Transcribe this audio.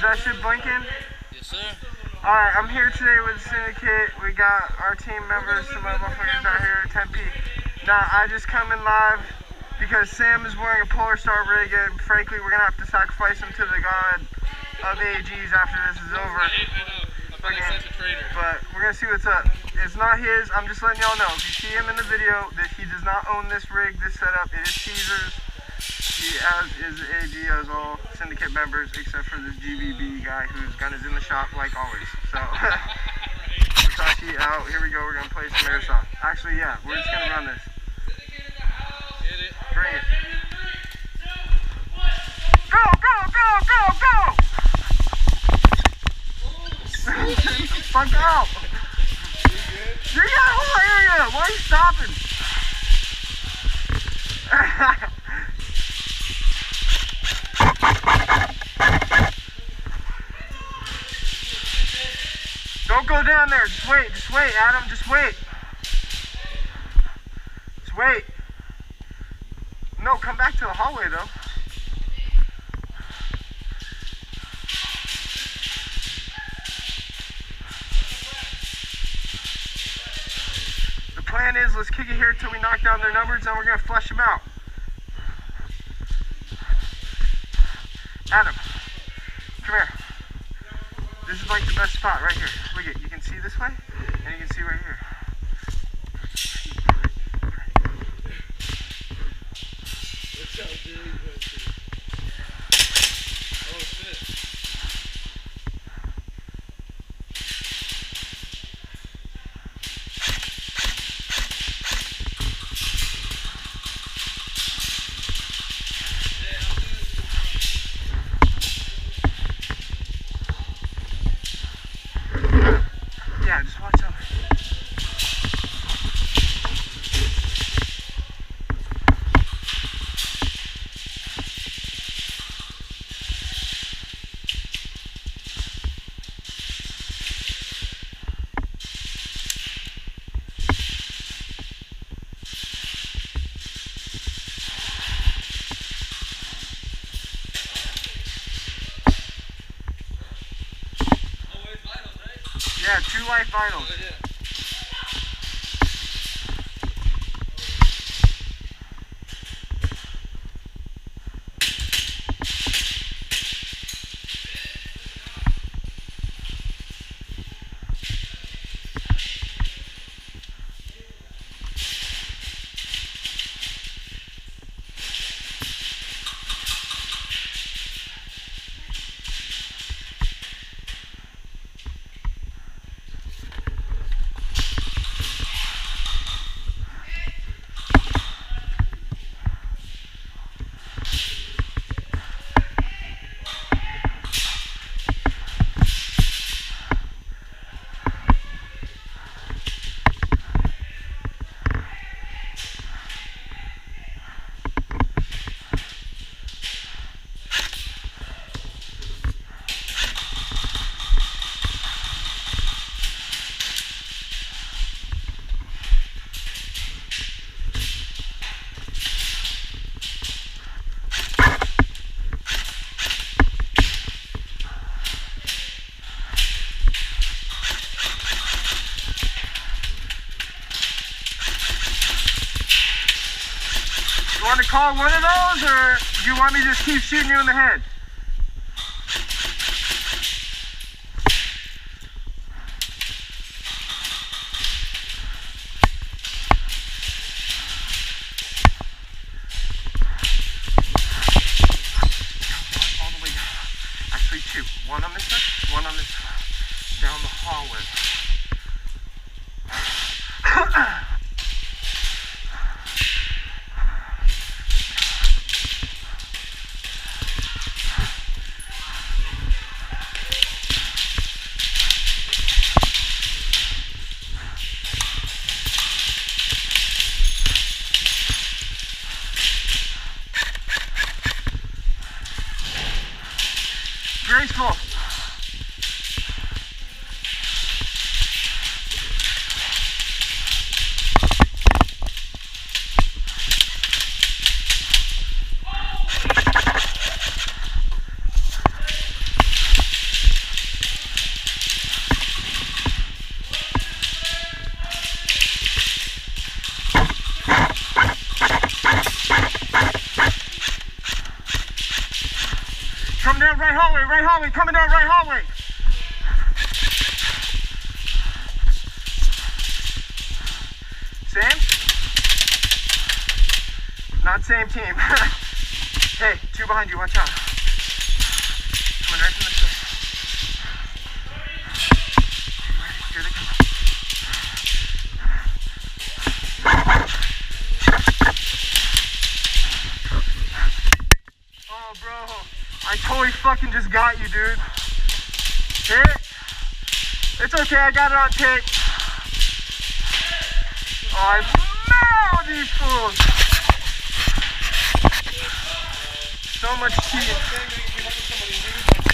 that shit blinking? Yes, sir. Alright, I'm here today with Syndicate. We got our team members, some other motherfuckers out here in Tempe. Now, I just come in live because Sam is wearing a Polar Star rig, and frankly, we're gonna have to sacrifice him to the god of AGs after this is over. But we're gonna see what's up. It's not his. I'm just letting y'all know. If you see him in the video, that he does not own this rig, this setup. It is Caesar's. He as is AG as all Syndicate members, except for this GVB guy whose gun is in the shop like always. So Musashi out. Here we go. We're gonna play some Airsoft. Actually, yeah, we're just gonna run this. Bring it. Go, go, go, go, go! Fuck out! You got a whole area! Why are you stopping? Don't go down there. Just wait, Adam. Just wait. Just wait. No, come back to the hallway though. The plan is, let's kick it here till we knock down their numbers, and we're gonna flush them out. Adam, come here. This is like the best spot right here. Look at, you can see this way, and you can see right here. Watch out, dude. Oh shit. Yeah, just watch out. Yeah, 2 life vitals. Oh, yeah. You want to call one of those, or do you want me to just keep shooting you in the head? One all the way down. Actually 2. One on this side, one on this side. Down the hallway. Graceful. Coming down right hallway, coming down right hallway. Same? Not same team. Hey, two behind you, watch out. Coming right from this way. Here they come. Oh, bro. I totally fucking just got you, dude. Hit. It's okay, I got it on tape. Oh, I mow these fools. So much cheating.